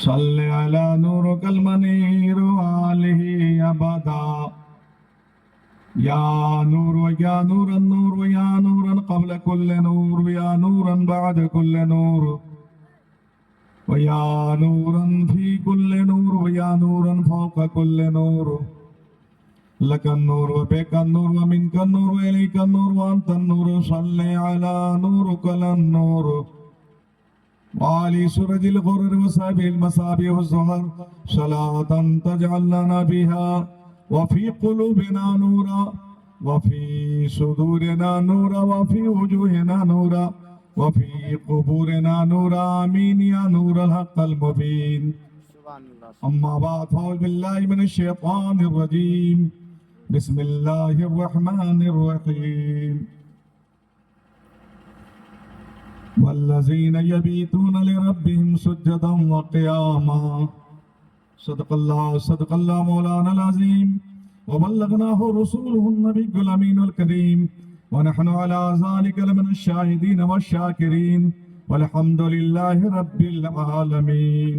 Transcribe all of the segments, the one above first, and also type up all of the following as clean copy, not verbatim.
صل على نورك المنير وآله أبدا يا نور ويا نور النور ويا نورا قبل كل نور ويا نورا بعد كل نور ويا نورا في كل نور ويا نورا فوق كل نور لك النور وبك النور ومنك النور وإليك النور وأنت النور صل على نورك النور وعلي سرج الغرر وصحب المصابيح والزهر صلاة تجعل لنا بها وفي قلوبنا نورا وفي صدورنا نورا وفي وجوهنا نورا وفي قبورنا نورا آمين يا نور الحق المبين. أما بعد فأعوذ بالله من الشيطان الرجيم بسم الله الرحمن الرحيم. والذين يبيتون لربهم سجدا وقياما صدق الله مولانا العظيم وبلغناه رسوله النبي الأمين الكريم ونحن على ذلك لمن الشاهدين والشاكرين والحمد لله رب العالمين.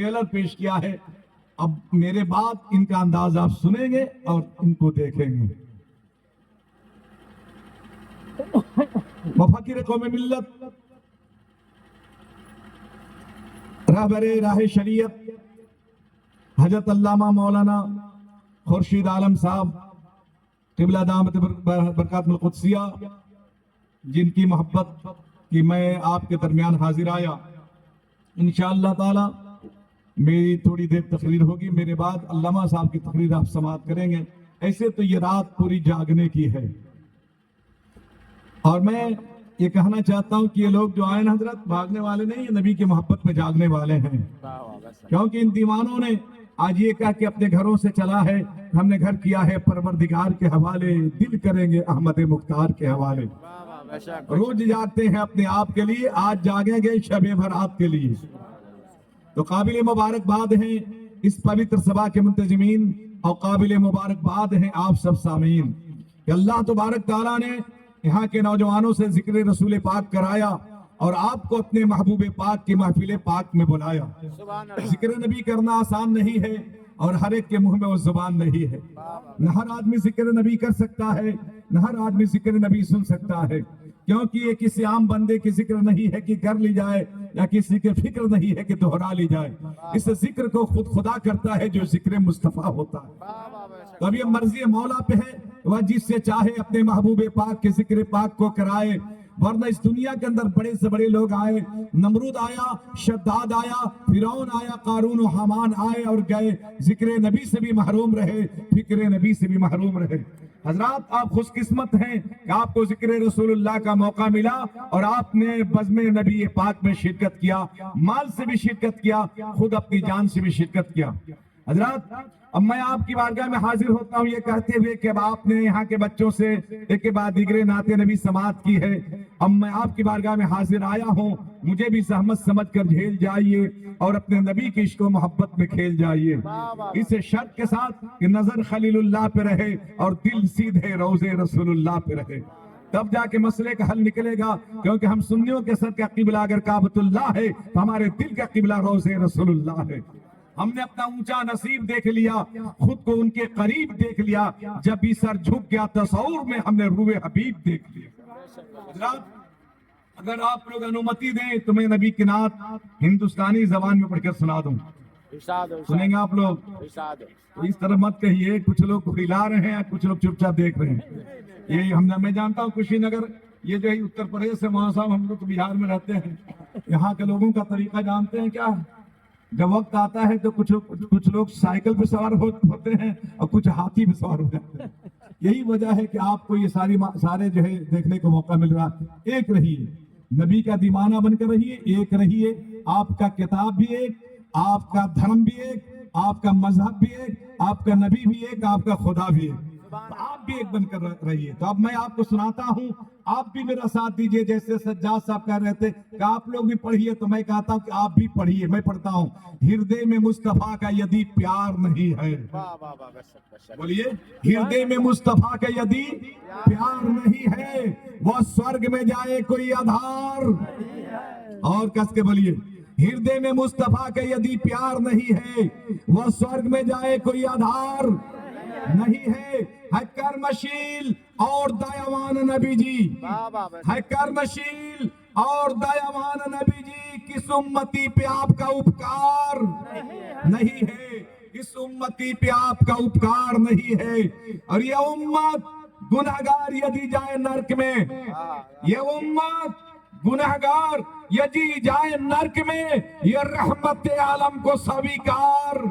ٹیلر پیش کیا ہے. اب میرے بعد ان کا انداز آپ سنیں گے اور ان کو دیکھیں گے. مفکر قوم ملت، رہبر راہ شریعت حضرت علامہ مولانا خورشید عالم صاحب قبلہ دامت برکات القدسیہ، جن کی محبت کہ میں آپ کے درمیان حاضر آیا. انشاءاللہ تعالی میری تھوڑی دیر تقریر ہوگی، میرے بعد علامہ صاحب کی تقریر آپ سماعت کریں گے. ایسے تو یہ رات پوری جاگنے کی ہے، اور میں یہ کہنا چاہتا ہوں کہ یہ لوگ جو آئے نا حضرت، بھاگنے والے نہیں، یہ نبی کی محبت میں جاگنے والے ہیں. کیونکہ ان دیوانوں نے آج یہ کہا کہ اپنے گھروں سے چلا ہے، ہم نے گھر کیا ہے پروردگار کے حوالے، دل کریں گے احمد مختار کے حوالے. روز جاگتے ہیں اپنے آپ کے لیے، آج جاگیں گے شب برات کے لیے. تو قابل مبارکباد ہیں اس پوتر سبھا کے منتظمین، اور قابل مبارکباد ہیں آپ سب سامعین کہ اللہ تبارک تعالیٰ نے یہاں کے نوجوانوں سے ذکر رسول پاک کرایا اور آپ کو اپنے محبوب پاک کی محفل پاک میں بلایا. ذکر نبی کرنا آسان نہیں ہے، اور ہر ایک کے منہ میں وہ زبان نہیں ہے. نہ ہر آدمی ذکر نبی کر سکتا ہے، نہ ہر آدمی ذکر نبی سن سکتا ہے، کیونکہ یہ کسی عام بندے کی ذکر نہیں ہے کہ کر لی جائے، یا کسی کے فکر نہیں ہے کہ دہرا لی جائے. اس ذکر کو خود خدا کرتا ہے جو ذکر مصطفیٰ ہوتا ہے. تو اب یہ مرضی مولا پہ ہے، وہ جس سے چاہے اپنے محبوب پاک کے ذکر پاک کو کرائے. ورنہ اس دنیا کے اندر بڑے سے بڑے لوگ آئے، نمرود آیا، شداد آیا، فرعون آیا، قارون و حامان آئے اور گئے، ذکر نبی سے بھی محروم رہے، فکر نبی سے بھی محروم رہے. حضرات آپ خوش قسمت ہیں کہ آپ کو ذکر رسول اللہ کا موقع ملا اور آپ نے بزم نبی پاک میں شرکت کیا، مال سے بھی شرکت کیا، خود اپنی جان سے بھی شرکت کیا. حضرات اب میں آپ کی بارگاہ میں حاضر ہوتا ہوں یہ کہتے ہوئے کہ اب آپ نے یہاں کے بچوں سے ایک کے بعد دیگر نعت نبی سماعت کی ہے. اب میں آپ کی بارگاہ میں حاضر آیا ہوں، مجھے بھی زحمت سمجھ کر جھیل جائیے اور اپنے نبی کی عشق و محبت میں کھیل جائیے. اس شرط کے ساتھ کہ نظر خلیل اللہ پہ رہے اور دل سیدھے روضے رسول اللہ پہ رہے، تب جا کے مسئلے کا حل نکلے گا. کیونکہ ہم سنیوں کے سر کا قبلہ اگر کعبۃ اللہ ہے تو ہمارے دل کا قبلہ روضے رسول اللہ ہے. ہم نے اپنا اونچا نصیب دیکھ لیا، خود کو ان کے قریب دیکھ لیا، جب بھی سر جھک گیا تصور میں ہم نے روح حبیب دیکھ لیا. حضرات اگر آپ لوگ انومتی دیں تو میں نبی کی نعت ہندوستانی زبان میں پڑھ کر سنا دوں. سنیں گے آپ لوگ؟ تو اس طرح مت کہیے، کچھ لوگ ہلا رہے ہیں، کچھ لوگ چپ چاپ دیکھ رہے ہیں. یہ میں جانتا ہوں کشی نگر، یہ جو ہے اتر پردیش سے، وہاں صاحب ہم لوگ تو بہار میں رہتے ہیں، یہاں کے لوگوں کا طریقہ جانتے ہیں کیا؟ جب وقت آتا ہے تو کچھ لوگ سائیکل پہ سوار ہوتے ہیں اور کچھ ہاتھی پہ سوار ہو جاتے ہیں. یہی وجہ ہے کہ آپ کو یہ سارے جو ہے دیکھنے کو موقع مل رہا. ایک رہیے، نبی کا دیوانہ بن کر رہیے، ایک رہیے. آپ کا کتاب بھی ایک، آپ کا دھرم بھی ایک، آپ کا مذہب بھی ایک، آپ کا نبی بھی ایک، آپ کا خدا بھی ایک. تو آپ بھی ایک بن کر رہیے. تو اب میں آپ کو سناتا ہوں، آپ بھی میرا ساتھ دیجئے. جیسے سجاد صاحب کہہ رہے تھے کہ آپ لوگ بھی پڑھیے، تو میں کہتا ہوں کہ آپ بھی پڑھیے. میں پڑھتا ہوں، ہردے میں مصطفیٰ کا یدی پیار نہیں ہے. بولیے، ہردے میں مصطفیٰ کا یدی پیار نہیں ہے، وہ سورگ میں جائے کوئی آدھار. اور کس کے بولیے، ہردے میں مصطفیٰ کا یدی پیار نہیں ہے، وہ سورگ میں جائے کوئی آدھار نہیں ہے. ہے کرمشیل اور دیوان نبی جی، ہے کرمشیل اور دیوان نبی جی، کس امتی پہ آپ کا اپکار نہیں ہے، اس امتی پہ آپ کا اپکار نہیں ہے. اور یہ امت گنہگار یدی جائے نرک میں، یہ امت گنہگار یدی جائے نرک میں، یہ رحمت عالم کو سویکار